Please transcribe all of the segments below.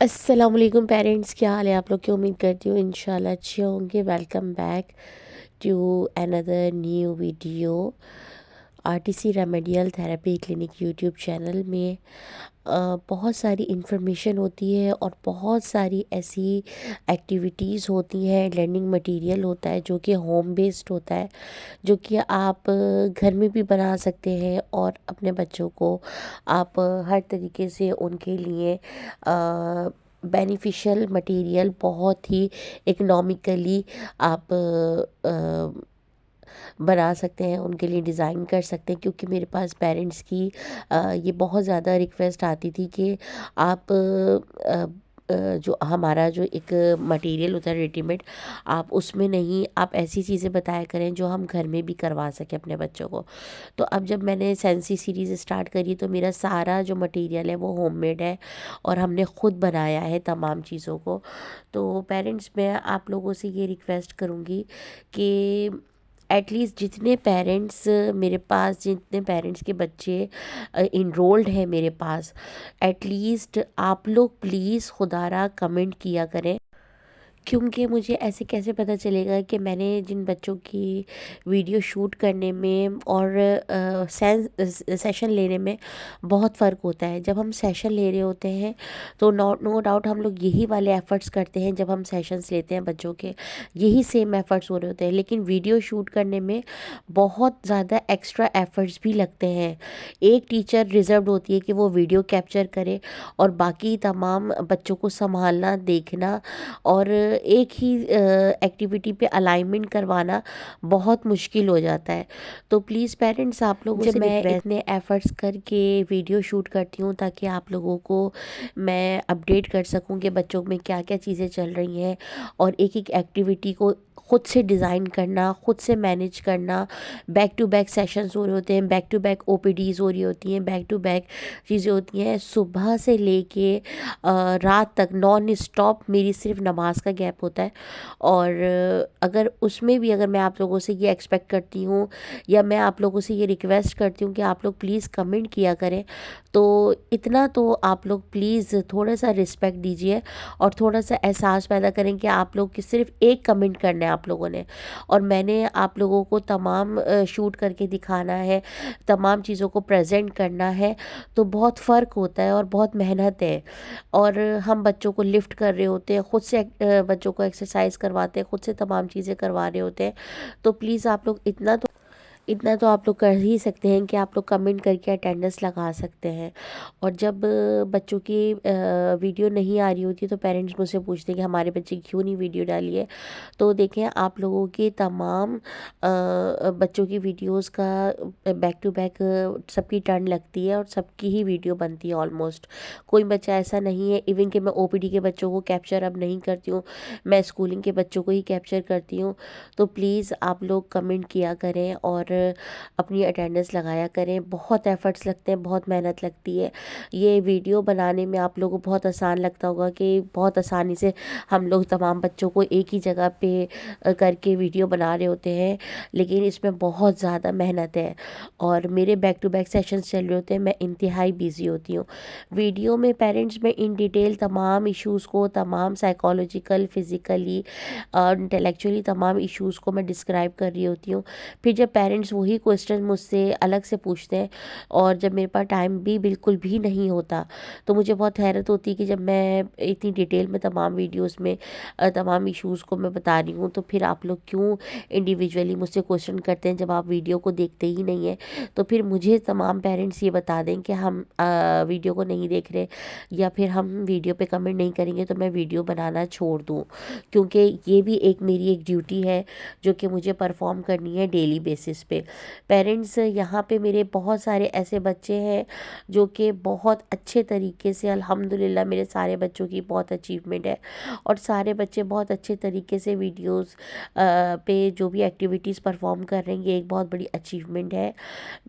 अस्सलाम वालेकुम पेरेंट्स, क्या हाल है आप लोग की। उम्मीद करती हूँ इंशाल्लाह अच्छे होंगे। Welcome back to another new video RTC remedial therapy clinic YouTube channel में। बहुत सारी इन्फॉर्मेशन होती है और बहुत सारी ऐसी एक्टिविटीज़ होती हैं, लर्निंग मटेरियल होता है जो कि होम बेस्ड होता है, जो कि आप घर में भी बना सकते हैं और अपने बच्चों को आप हर तरीके से उनके लिए बेनिफिशियल मटेरियल बहुत ही इकोनॉमिकली आप बना सकते हैं, उनके लिए डिज़ाइन कर सकते हैं। क्योंकि मेरे पास पेरेंट्स की ये बहुत ज़्यादा रिक्वेस्ट आती थी कि आप जो हमारा जो एक मटेरियल होता है रेडीमेड, आप उसमें नहीं, आप ऐसी चीज़ें बताया करें जो हम घर में भी करवा सकें अपने बच्चों को। तो अब जब मैंने सेंसी सीरीज़ स्टार्ट करी तो मेरा सारा जो मटेरियल है वो होममेड है और हमने ख़ुद बनाया है तमाम चीज़ों को। तो पेरेंट्स, मैं आप लोगों से ये रिक्वेस्ट करूँगी कि एटलीस्ट जितने पेरेंट्स के बच्चे इनरोल्ड हैं मेरे पास, एटलीस्ट आप लोग प्लीज़ खुदारा कमेंट किया करें। क्योंकि मुझे ऐसे कैसे पता चलेगा कि मैंने जिन बच्चों की वीडियो शूट करने में और सेशन लेने में बहुत फ़र्क होता है। जब हम सेशन ले रहे होते हैं तो नो डाउट हम लोग यही वाले एफ़र्ट्स करते हैं, जब हम सेशंस लेते हैं बच्चों के यही सेम एफ़र्ट्स हो रहे होते हैं। लेकिन वीडियो शूट करने में बहुत ज़्यादा एक्स्ट्रा एफ़र्ट्स भी लगते हैं। एक टीचर रिज़र्व्ड होती है कि वो वीडियो कैप्चर करे और बाकी तमाम बच्चों को संभालना, देखना और एक ही एक्टिविटी पे अलाइनमेंट करवाना बहुत मुश्किल हो जाता है। तो प्लीज़ पेरेंट्स, आप लोगों से मैं इतने एफ़र्ट्स करके वीडियो शूट करती हूँ ताकि आप लोगों को मैं अपडेट कर सकूँ कि बच्चों में क्या क्या चीज़ें चल रही हैं, और एक एक एक्टिविटी को खुद से डिज़ाइन करना, खुद से मैनेज करना। बैक टू बैक सेशंस हो रहे होते हैं, बैक टू बैक ओपीडीज़ हो रही होती हैं, बैक टू बैक चीज़ें होती हैं। सुबह से लेके रात तक नॉन स्टॉप मेरी सिर्फ नमाज का गैप होता है। और अगर उसमें भी अगर मैं आप लोगों से ये एक्सपेक्ट करती हूँ या मैं आप लोगों से ये रिक्वेस्ट करती हूँ कि आप लोग प्लीज़ कमेंट किया करें, तो इतना तो आप लोग प्लीज़ थोड़ा सा रिस्पेक्ट दीजिए और थोड़ा सा एहसास पैदा करें कि आप लोग की सिर्फ एक कमेंट करना है आप लोगों ने, और मैंने आप लोगों को तमाम शूट करके दिखाना है, तमाम चीज़ों को प्रेजेंट करना है। तो बहुत फ़र्क होता है और बहुत मेहनत है। और हम बच्चों को लिफ्ट कर रहे होते हैं, ख़ुद से बच्चों को एक्सरसाइज करवाते हैं, ख़ुद से तमाम चीज़ें करवा रहे होते हैं। तो प्लीज़ आप लोग इतना तो आप लोग कर ही सकते हैं कि आप लोग कमेंट करके अटेंडेंस लगा सकते हैं। और जब बच्चों की वीडियो नहीं आ रही होती तो पेरेंट्स मुझसे पूछते हैं कि हमारे बच्चे की क्यों नहीं वीडियो डाली है। तो देखें, आप लोगों की तमाम बच्चों की वीडियोस का बैक टू बैक सबकी टर्न लगती है और सबकी ही वीडियो बनती है ऑलमोस्ट। कोई बच्चा ऐसा नहीं है, इवन कि मैं ओपीडी के बच्चों को कैप्चर अब नहीं करती हूँ, मैं स्कूलिंग के बच्चों को ही कैप्चर करती हूँ। तो प्लीज़ आप लोग कमेंट किया करें और अपनी अटेंडेंस लगाया करें। बहुत एफ़र्ट्स लगते हैं, बहुत मेहनत लगती है। ये वीडियो बनाने में आप लोगों को बहुत आसान लगता होगा कि बहुत आसानी से हम लोग तमाम बच्चों को एक ही जगह पे करके वीडियो बना रहे होते हैं, लेकिन इसमें बहुत ज़्यादा मेहनत है। और मेरे बैक टू बैक सेशंस चल रहे होते हैं, मैं इंतहाई बिज़ी होती हूँ। वीडियो में पेरेंट्स में इन डिटेल तमाम इश्यूज़ को, तमाम साइकोलॉजिकल, फिज़िकली और इंटेलेक्चुअली तमाम इश्यूज़ को मैं डिस्क्राइब कर रही होती हूँ। फिर जब पेरेंट्स वही क्वेश्चन मुझसे अलग से पूछते हैं और जब मेरे पास टाइम भी बिल्कुल भी नहीं होता, तो मुझे बहुत हैरत होती है कि जब मैं इतनी डिटेल में तमाम वीडियोस में तमाम इश्यूज़ को मैं बता रही हूँ, तो फिर आप लोग क्यों इंडिविजुअली मुझसे क्वेश्चन करते हैं जब आप वीडियो को देखते ही नहीं हैं। तो फिर मुझे तमाम पेरेंट्स ये बता दें कि हम वीडियो को नहीं देख रहे या फिर हम वीडियो पे कमेंट नहीं करेंगे तो मैं वीडियो बनाना छोड़ दूँ, क्योंकि ये भी एक मेरी एक ड्यूटी है जो कि मुझे परफॉर्म करनी है डेली बेसिस पे। पेरेंट्स, यहाँ पे मेरे बहुत सारे ऐसे बच्चे हैं जो कि बहुत अच्छे तरीके से, अल्हम्दुलिल्लाह मेरे सारे बच्चों की बहुत अचीवमेंट है और सारे बच्चे बहुत अच्छे तरीके से वीडियोस पे जो भी एक्टिविटीज़ परफॉर्म कर रहे हैं, ये एक बहुत बड़ी अचीवमेंट है।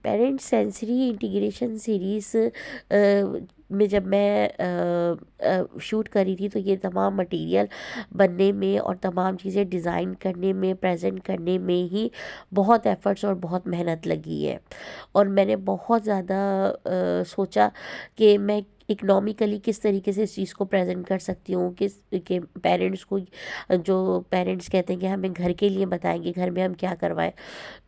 पेरेंट्स, सेंसरी इंटीग्रेशन सीरीज़ में जब मैं शूट करी थी तो ये तमाम मटेरियल बनने में और तमाम चीज़ें डिज़ाइन करने में, प्रेजेंट करने में ही बहुत एफ़र्ट्स और बहुत मेहनत लगी है। और मैंने बहुत ज़्यादा सोचा कि मैं इकोनॉमिकली किस तरीके से इस चीज़ को प्रेजेंट कर सकती हूँ, किस के पेरेंट्स को, जो पेरेंट्स कहते हैं कि हमें घर के लिए बताएंगे घर में हम क्या करवाएं,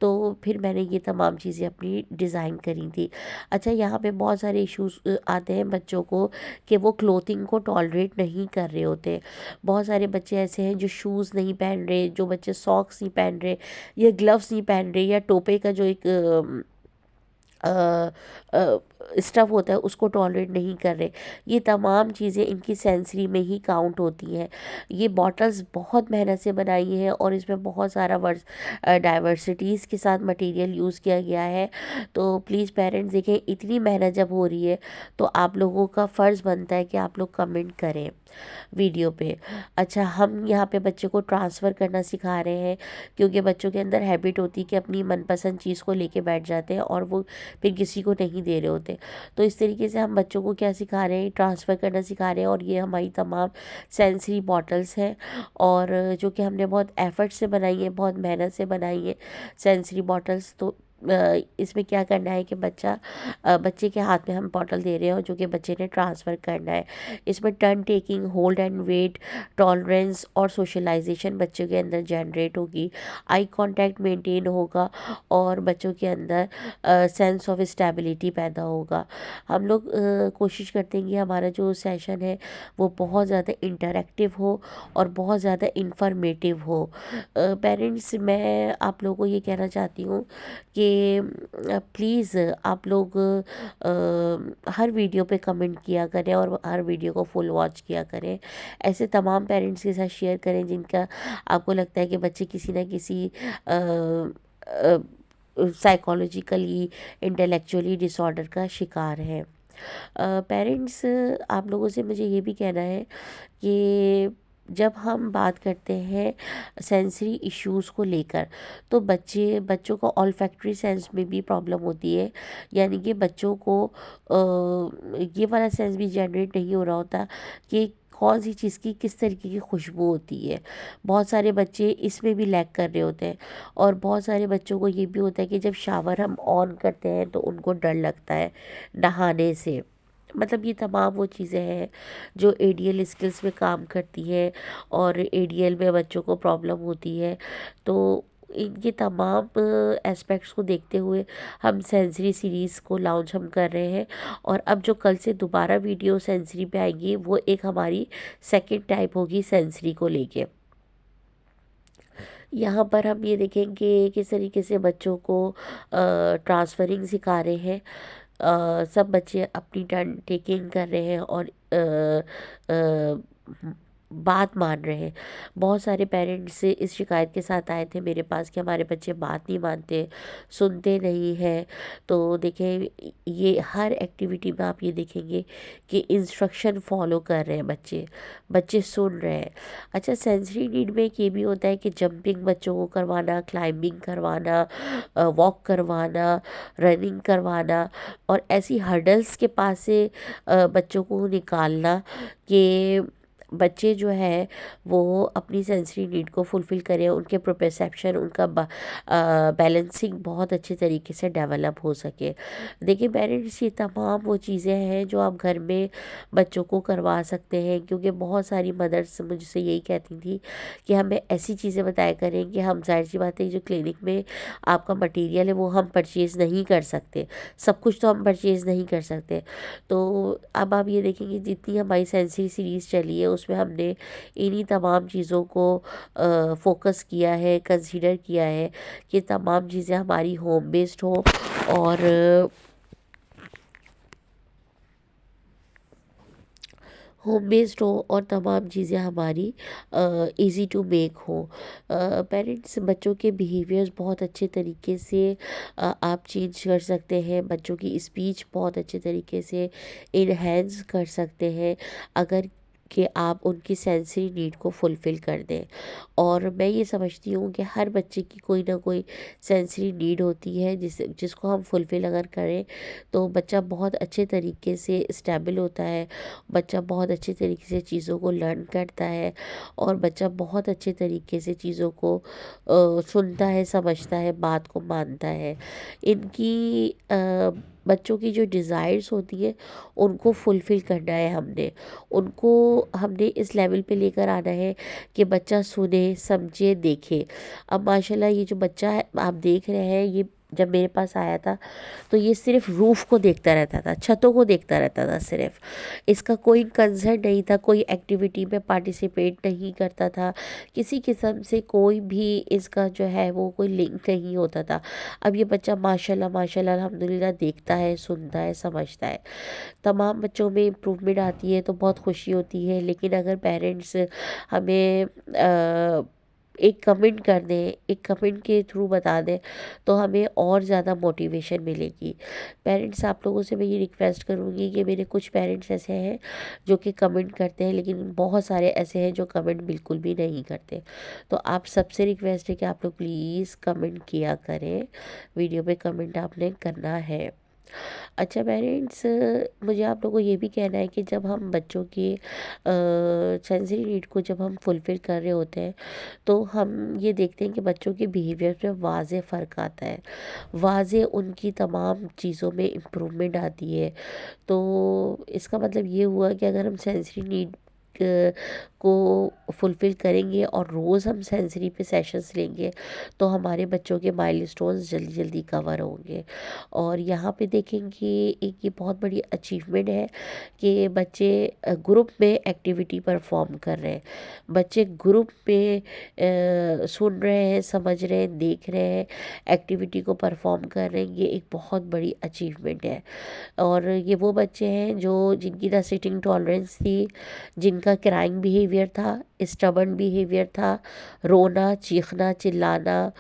तो फिर मैंने ये तमाम चीज़ें अपनी डिज़ाइन करी थी। अच्छा, यहाँ पे बहुत सारे इश्यूज आते हैं बच्चों को कि वो क्लोथिंग को टॉलरेट नहीं कर रहे होते। बहुत सारे बच्चे ऐसे हैं जो शूज़ नहीं पहन रहे, जो बच्चे सॉक्स नहीं पहन रहे, या ग्लव्स नहीं पहन रहे, या टोपे का जो एक स्टफ़ होता है उसको टॉलरेट नहीं कर रहे। ये तमाम चीज़ें इनकी सेंसरी में ही काउंट होती हैं। ये बॉटल्स बहुत मेहनत से बनाई हैं और इसमें बहुत सारा डाइवर्सिटीज़ के साथ मटेरियल यूज़ किया गया है। तो प्लीज़ पेरेंट्स देखें, इतनी मेहनत जब हो रही है तो आप लोगों का फ़र्ज़ बनता है कि आप लोग कमेंट करें वीडियो पे। अच्छा, हम यहाँ पे बच्चे को ट्रांसफ़र करना सिखा रहे हैं, क्योंकि बच्चों के अंदर हैबिट होती है कि अपनी मनपसंद चीज़ को लेके बैठ जाते हैं और वो फिर किसी को नहीं दे रहे होते। तो इस तरीके से हम बच्चों को क्या सिखा रहे हैं, ट्रांसफ़र करना सिखा रहे हैं। और ये हमारी तमाम सेंसरी बॉटल्स हैं, और जो कि हमने बहुत एफ़र्ट से बनाई है, बहुत मेहनत से बनाई है सेंसरी बॉटल्स। तो इसमें क्या करना है कि बच्चे के हाथ में हम बॉटल दे रहे हैं और जो कि बच्चे ने ट्रांसफ़र करना है। इसमें turn taking, hold and wait, tolerance और सोशलाइजेशन बच्चों के अंदर जनरेट होगी। आई कांटेक्ट मेंटेन होगा और बच्चों के अंदर सेंस ऑफ स्टेबिलिटी पैदा होगा। हम लोग कोशिश करते हैं कि हमारा जो सेशन है वो बहुत ज़्यादा इंटरैक्टिव हो और बहुत ज़्यादा इंफॉर्मेटिव हो। पेरेंट्स, मैं आप लोगों को ये कहना चाहती हूँ कि प्लीज़ आप लोग हर वीडियो पे कमेंट किया करें और हर वीडियो को फुल वॉच किया करें। ऐसे तमाम पेरेंट्स के साथ शेयर करें जिनका आपको लगता है कि बच्चे किसी ना किसी साइकोलॉजिकली, इंटेलेक्चुअली डिसऑर्डर का शिकार है। पेरेंट्स, आप लोगों से मुझे ये भी कहना है कि जब हम बात करते हैं सेंसरी इश्यूज़ को लेकर, तो बच्चों को ऑल्फैक्टरी सेंस में भी प्रॉब्लम होती है। यानी कि बच्चों को ये वाला सेंस भी जनरेट नहीं हो रहा होता कि कौन सी चीज़ की किस तरीके की खुशबू होती है। बहुत सारे बच्चे इसमें भी लैग कर रहे होते हैं। और बहुत सारे बच्चों को ये भी होता है कि जब शावर हम ऑन करते हैं तो उनको डर लगता है नहाने से। मतलब ये तमाम वो चीज़ें हैं जो एडीएल स्किल्स में काम करती हैं और एडीएल में बच्चों को प्रॉब्लम होती है। तो इनके तमाम एस्पेक्ट्स को देखते हुए हम सेंसरी सीरीज़ को लॉन्च हम कर रहे हैं। और अब जो कल से दोबारा वीडियो सेंसरी पे आएंगी वो एक हमारी सेकंड टाइप होगी सेंसरी को लेके। यहाँ पर हम ये देखेंगे किस तरीके से बच्चों को ट्रांसफरिंग सिखा रहे हैं। सब बच्चे अपनी टर्न टेकिंग कर रहे हैं और बात मान रहे हैं। बहुत सारे पेरेंट्स से इस शिकायत के साथ आए थे मेरे पास कि हमारे बच्चे बात नहीं मानते, सुनते नहीं हैं। तो देखें, ये हर एक्टिविटी में आप ये देखेंगे कि इंस्ट्रक्शन फॉलो कर रहे हैं बच्चे, बच्चे सुन रहे हैं। अच्छा, सेंसरी नीड में एक ये भी होता है कि जंपिंग बच्चों को करवाना, क्लाइंबिंग करवाना, वॉक करवाना, रनिंग करवाना, और ऐसी हर्डल्स के पास से बच्चों को निकालना कि बच्चे जो है वो अपनी सेंसरी नीड को फुलफ़िल करें, उनके प्रोप्रोसेप्शन, उनका बैलेंसिंग बहुत अच्छे तरीके से डेवलप हो सके। देखिए पेरेंट्स, ये तमाम वो चीज़ें हैं जो आप घर में बच्चों को करवा सकते हैं, क्योंकि बहुत सारी मदर्स मुझसे यही कहती थी कि हमें ऐसी चीज़ें बताया करें कि हम, ज़ाहिर सी बात है, जो क्लिनिक में आपका मटेरियल है वो हम परचेज़ नहीं कर सकते, सब कुछ तो हम परचेज़ नहीं कर सकते। तो अब आप ये देखेंगे जितनी हमारी सेंसरी सीरीज़ चली है उसमें हमने इन्हीं तमाम चीज़ों को फोकस किया है, कंसीडर किया है कि तमाम चीज़ें हमारी होम बेस्ड हो और होम बेस्ड हो और तमाम चीज़ें हमारी इजी टू मेक हो। पेरेंट्स, बच्चों के बिहेवियर्स बहुत अच्छे तरीके से आप चेंज कर सकते हैं, बच्चों की स्पीच बहुत अच्छे तरीके से इन्हेंस कर सकते हैं अगर कि आप उनकी सेंसरी नीड को फुलफ़िल कर दें। और मैं ये समझती हूँ कि हर बच्चे की कोई ना कोई सेंसरी नीड होती है जिसको हम फुलफ़िल अगर करें तो बच्चा बहुत अच्छे तरीके से स्टेबल होता है, बच्चा बहुत अच्छे तरीके से चीज़ों को लर्न करता है और बच्चा बहुत अच्छे तरीके से चीज़ों को सुनता है, समझता है, बात को मानता है। इनकी बच्चों की जो डिज़ायर्स होती हैं उनको फुलफ़िल करना है हमने। उनको हमने इस लेवल पे लेकर आना है कि बच्चा सुने, समझे, देखे। अब माशाल्लाह ये जो बच्चा है आप देख रहे हैं, ये जब मेरे पास आया था तो ये सिर्फ़ रूफ़ को देखता रहता था, छतों को देखता रहता था सिर्फ़। इसका कोई कंसर्न नहीं था, कोई एक्टिविटी में पार्टिसिपेट नहीं करता था, किसी किस्म से कोई भी इसका जो है वो कोई लिंक नहीं होता था। अब ये बच्चा माशाल्लाह माशाल्लाह अल्हम्दुलिल्लाह देखता है, सुनता है, समझता है। तमाम बच्चों में इम्प्रूवमेंट आती है तो बहुत खुशी होती है, लेकिन अगर पेरेंट्स हमें एक कमेंट कर दें, एक कमेंट के थ्रू बता दें तो हमें और ज़्यादा मोटिवेशन मिलेगी। पेरेंट्स, आप लोगों से मैं ये रिक्वेस्ट करूँगी कि मेरे कुछ पेरेंट्स ऐसे हैं जो कि कमेंट करते हैं, लेकिन बहुत सारे ऐसे हैं जो कमेंट बिल्कुल भी नहीं करते। तो आप सबसे रिक्वेस्ट है कि आप लोग प्लीज़ कमेंट किया करें, वीडियो पे कमेंट आपने करना है। अच्छा पेरेंट्स, मुझे आप लोगों को ये भी कहना है कि जब हम बच्चों के सेंसरी नीड को जब हम फुलफ़िल कर रहे होते हैं तो हम ये देखते हैं कि बच्चों के बिहेवियर में वाज़े फ़र्क आता है, वाज़े उनकी तमाम चीज़ों में इम्प्रूवमेंट आती है। तो इसका मतलब ये हुआ कि अगर हम सेंसरी नीड को फुलफ़िल करेंगे और रोज़ हम सेंसरी पे सेशंस लेंगे तो हमारे बच्चों के माइलस्टोन्स जल्दी जल्दी कवर होंगे। और यहाँ पे देखेंगे एक ये बहुत बड़ी अचीवमेंट है कि बच्चे ग्रुप में एक्टिविटी परफॉर्म कर रहे हैं, बच्चे ग्रुप में सुन रहे हैं, समझ रहे हैं, देख रहे हैं, एक्टिविटी को परफॉर्म कर रहे हैं। ये एक बहुत बड़ी अचीवमेंट है। और ये वो बच्चे हैं जो जिनकी ना सिटिंग टॉलरेंस थी, जिनका क्राइंग बिहेवियर था, स्टबर्न बिहेवियर था, रोना, चीखना, चिल्लाना,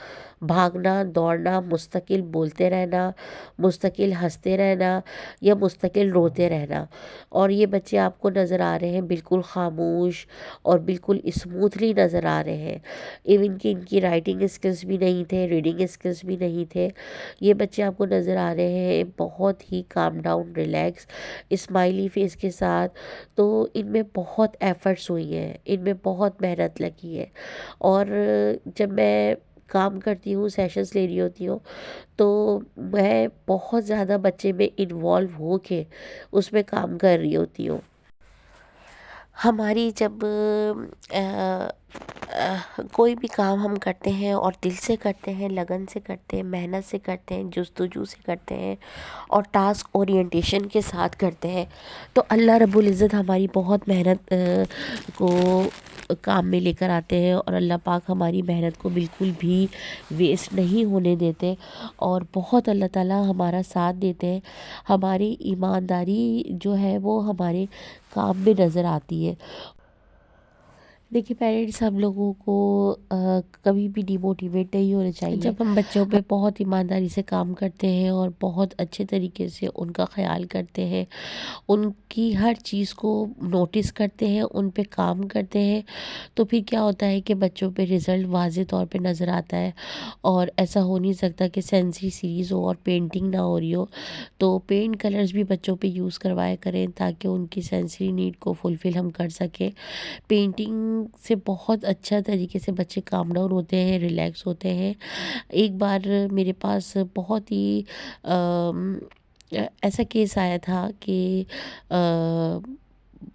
भागना, दौड़ना, मुस्तकिल बोलते रहना, मुस्तकिल हंसते रहना या मुस्तकिल रोते रहना। और ये बच्चे आपको नज़र आ रहे हैं बिल्कुल खामोश और बिल्कुल स्मूथली नज़र आ रहे हैं। इवन कि इनकी राइटिंग स्किल्स भी नहीं थे, रीडिंग स्किल्स भी नहीं थे। ये बच्चे आपको नज़र आ रहे हैं बहुत ही calm down, relax, smiley face के साथ। तो इनमें बहुत एफ़र्ट्स हुई हैं, इनमें बहुत मेहनत लगी है। और जब मैं काम करती हूँ, सेशंस ले रही होती हूँ, तो मैं बहुत ज़्यादा बच्चे में इन्वॉल्व हो के उसमें काम कर रही होती हूँ। हमारी जब कोई भी काम हम करते हैं और दिल से करते हैं, लगन से करते हैं, मेहनत से करते हैं, जुस्तजू से करते हैं और टास्क ओरिएंटेशन के साथ करते हैं तो अल्लाह रब्बुल इज़्ज़त हमारी बहुत मेहनत को काम में लेकर आते हैं और अल्लाह पाक हमारी मेहनत को बिल्कुल भी वेस्ट नहीं होने देते और बहुत अल्लाह ताला हमारा साथ देते हैं। हमारी ईमानदारी जो है वो हमारे काम में नज़र आती है। देखिए पेरेंट्स, हम लोगों को कभी भी डिमोटिवेट नहीं होना चाहिए। जब हम बच्चों पे बहुत ईमानदारी से काम करते हैं और बहुत अच्छे तरीके से उनका ख्याल करते हैं, उनकी हर चीज़ को नोटिस करते हैं, उन पे काम करते हैं, तो फिर क्या होता है कि बच्चों पे रिज़ल्ट वाज़े तौर पे नज़र आता है। और ऐसा हो नहीं सकता कि सेंसरी सीरीज़ हो और पेंटिंग ना हो रही हो। तो पेंट कलर्स भी बच्चों पे यूज़ करवाया करें ताकि उनकी सेंसरी नीड को फुलफ़िल हम कर सकें। पेंटिंग से बहुत अच्छा तरीके से बच्चे काम डाउन होते हैं, रिलैक्स होते हैं। एक बार मेरे पास बहुत ही ऐसा केस आया था कि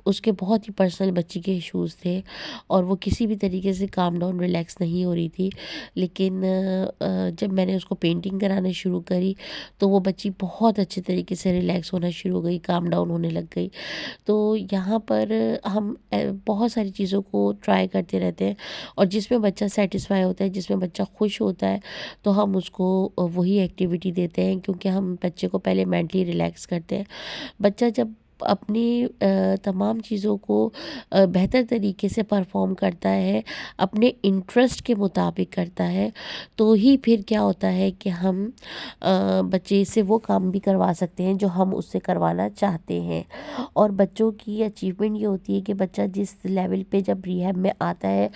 उसके बहुत ही पर्सनल बच्ची के इश्यूज़ थे और वो किसी भी तरीके से काम डाउन, रिलैक्स नहीं हो रही थी। लेकिन जब मैंने उसको पेंटिंग कराना शुरू करी तो वो बच्ची बहुत अच्छे तरीके से रिलैक्स होना शुरू हो गई, काम डाउन होने लग गई। तो यहाँ पर हम बहुत सारी चीज़ों को ट्राई करते रहते हैं और जिसमें बच्चा सेटिस्फाई होता है, जिसमें बच्चा खुश होता है, तो हम उसको वही एक्टिविटी देते हैं क्योंकि हम बच्चे को पहले मेंटली रिलैक्स करते हैं। बच्चा जब अपनी तमाम चीज़ों को बेहतर तरीके से परफॉर्म करता है, अपने इंटरेस्ट के मुताबिक करता है, तो ही फिर क्या होता है कि हम बच्चे से वो काम भी करवा सकते हैं जो हम उससे करवाना चाहते हैं। और बच्चों की अचीवमेंट ये होती है कि बच्चा जिस लेवल पे जब रिहैब में आता है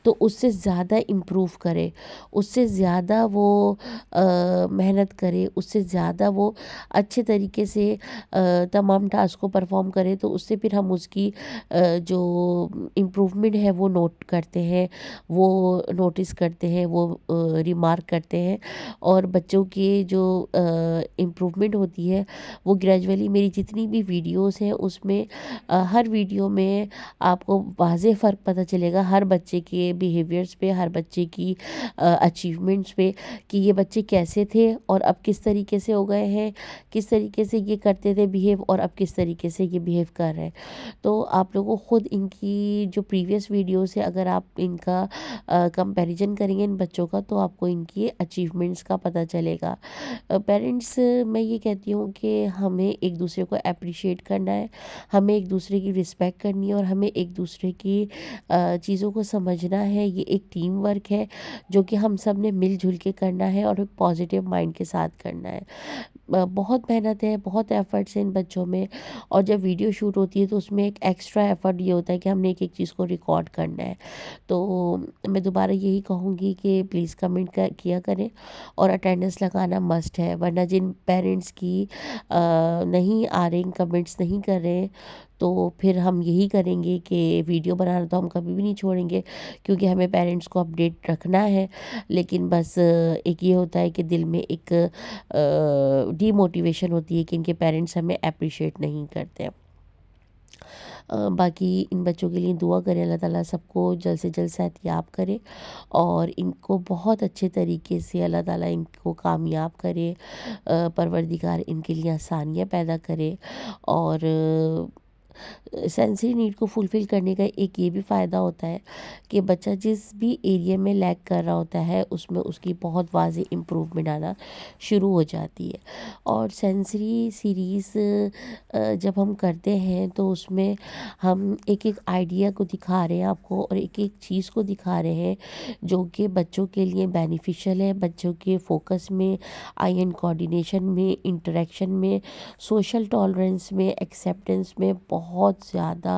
तो उससे ज़्यादा इम्प्रूव करे, उससे ज़्यादा वो मेहनत करे, उससे ज़्यादा वो अच्छे तरीके से तमाम टास्क को परफॉर्म करे तो उससे फिर हम उसकी जो इम्प्रूवमेंट है वो नोट करते हैं, वो नोटिस करते हैं, वो रिमार्क करते हैं। और बच्चों की जो इम्प्रूवमेंट होती है वो ग्रेजुअली मेरी जितनी भी वीडियोस हैं उसमें हर वीडियो में आपको वाज़े फ़र्क पता चलेगा हर बच्चे के बिहेवियर्स पे, हर बच्चे की अचीवमेंट्स पे, कि ये बच्चे कैसे थे और अब किस तरीके से हो गए हैं, किस तरीके से ये करते थे बिहेव और अब किस तरीके से ये बिहेव कर रहे हैं। तो आप लोगों को खुद इनकी जो प्रीवियस वीडियोस है अगर आप इनका कंपैरिजन करेंगे इन बच्चों का तो आपको इनकी अचीवमेंट्स का पता चलेगा। पेरेंट्स, मैं ये कहती हूँ कि हमें एक दूसरे को अप्रिशिएट करना है, हमें एक दूसरे की रिस्पेक्ट करनी है और हमें एक दूसरे की चीज़ों को समझना है। ये एक टीम वर्क है जो कि हम सब ने मिलजुल के करना है और एक पॉजिटिव माइंड के साथ करना है। बहुत मेहनत है, बहुत एफर्ट्स हैं इन बच्चों में। और जब वीडियो शूट होती है तो उसमें एक एक्स्ट्रा एफर्ट ये होता है कि हमने एक एक चीज़ को रिकॉर्ड करना है। तो मैं दोबारा यही कहूँगी कि प्लीज़ कमेंट किया करें और अटेंडेंस लगाना मस्ट है, वरना जिन पेरेंट्स की नहीं आ रहे, कमेंट्स नहीं कर रहे, तो फिर हम यही करेंगे कि वीडियो बनाना तो हम कभी भी नहीं छोड़ेंगे क्योंकि हमें पेरेंट्स को अपडेट रखना है। लेकिन बस एक ये होता है कि दिल में एक डीमोटिवेशन होती है कि इनके पेरेंट्स हमें अप्रिशिएट नहीं करते हैं। बाकी इन बच्चों के लिए दुआ करें, अल्लाह ताला सबको जल्द से जल्द सेहतयाब करे और इनको बहुत अच्छे तरीके से अल्लाह ताला इनको कामयाब करे। परवरदिगार इनके लिए आसानियाँ पैदा करे। और सेंसरी नीड को फुलफ़िल करने का एक ये भी फ़ायदा होता है कि बच्चा जिस भी एरिया में लैग कर रहा होता है उसमें उसकी बहुत वाज़ेह इम्प्रूवमेंट आना शुरू हो जाती है। और सेंसरी सीरीज़ जब हम करते हैं तो उसमें हम एक एक आइडिया को दिखा रहे हैं आपको और एक एक चीज़ को दिखा रहे हैं जो कि बच्चों के लिए बेनिफिशियल है, बच्चों के फोकस में, आई एंड कोऑर्डिनेशन में, इंटरेक्शन में, सोशल टॉलरेंस में, एक्सेप्टेंस में बहुत ज़्यादा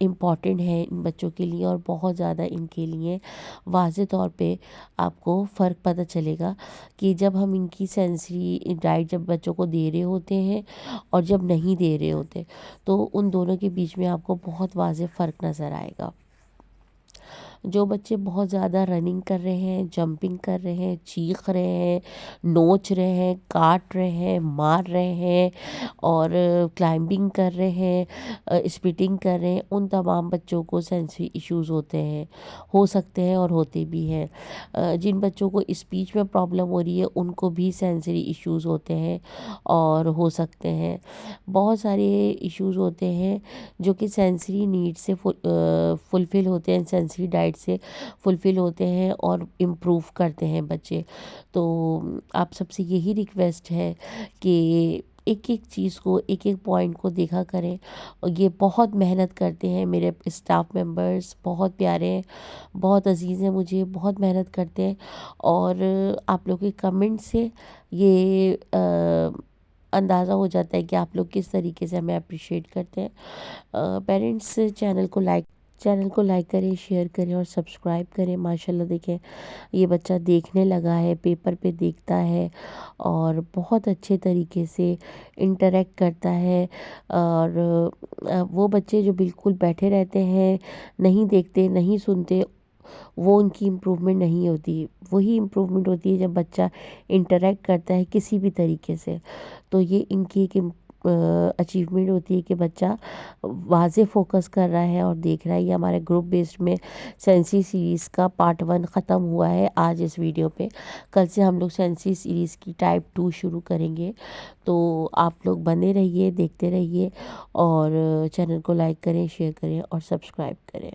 इम्पॉर्टेंट है इन बच्चों के लिए। और बहुत ज़्यादा इनके लिए वाज़े तौर पे आपको फ़र्क पता चलेगा कि जब हम इनकी सेंसरी डाइट जब बच्चों को दे रहे होते हैं और जब नहीं दे रहे होते, तो उन दोनों के बीच में आपको बहुत वाज़ेह फ़र्क नज़र आएगा। जो बच्चे बहुत ज़्यादा रनिंग कर रहे हैं, जंपिंग कर रहे हैं, चीख रहे हैं, नोच रहे हैं, काट रहे हैं, मार रहे हैं और क्लाइंबिंग कर रहे हैं, स्पिटिंग कर रहे हैं, उन तमाम बच्चों को सेंसरी इश्यूज़ होते हैं, हो सकते हैं और होते भी हैं। जिन बच्चों को स्पीच में प्रॉब्लम हो रही है उनको भी सेंसरी इश्यूज़ होते हैं और हो सकते हैं। बहुत सारे इश्यूज़ होते हैं जो कि सेंसरी नीड से फुलफ़िल होते हैं, सेंसरी डाइट से फुलफ़िल होते हैं और इम्प्रूव करते हैं बच्चे। तो आप सबसे यही रिक्वेस्ट है कि एक एक चीज़ को, एक एक पॉइंट को देखा करें। और ये बहुत मेहनत करते हैं, मेरे स्टाफ मेंबर्स बहुत प्यारे हैं, बहुत अजीज़ हैं मुझे, बहुत मेहनत करते हैं। और आप लोग के कमेंट से ये अंदाज़ा हो जाता है कि आप लोग किस तरीके से हमें अप्रिशिएट करते हैं। पेरेंट्स, चैनल को लाइक करें, शेयर करें और सब्सक्राइब करें। माशाल्लाह देखें ये बच्चा देखने लगा है, पेपर पे देखता है और बहुत अच्छे तरीके से इंटरेक्ट करता है। और वो बच्चे जो बिल्कुल बैठे रहते हैं, नहीं देखते, नहीं सुनते, वो उनकी इम्प्रूवमेंट नहीं होती। वही इम्प्रूवमेंट होती है जब बच्चा इंटरेक्ट करता है किसी भी तरीके से। तो ये इनकी एक अचीवमेंट होती है कि बच्चा वाज़े फ़ोकस कर रहा है और देख रहा है। ये हमारे ग्रुप बेस्ड में सेंसी सीरीज़ का पार्ट 1 ख़त्म हुआ है आज इस वीडियो पे। कल से हम लोग सेंसी सीरीज़ की टाइप 2 शुरू करेंगे। तो आप लोग बने रहिए, देखते रहिए और चैनल को लाइक करें, शेयर करें और सब्सक्राइब करें।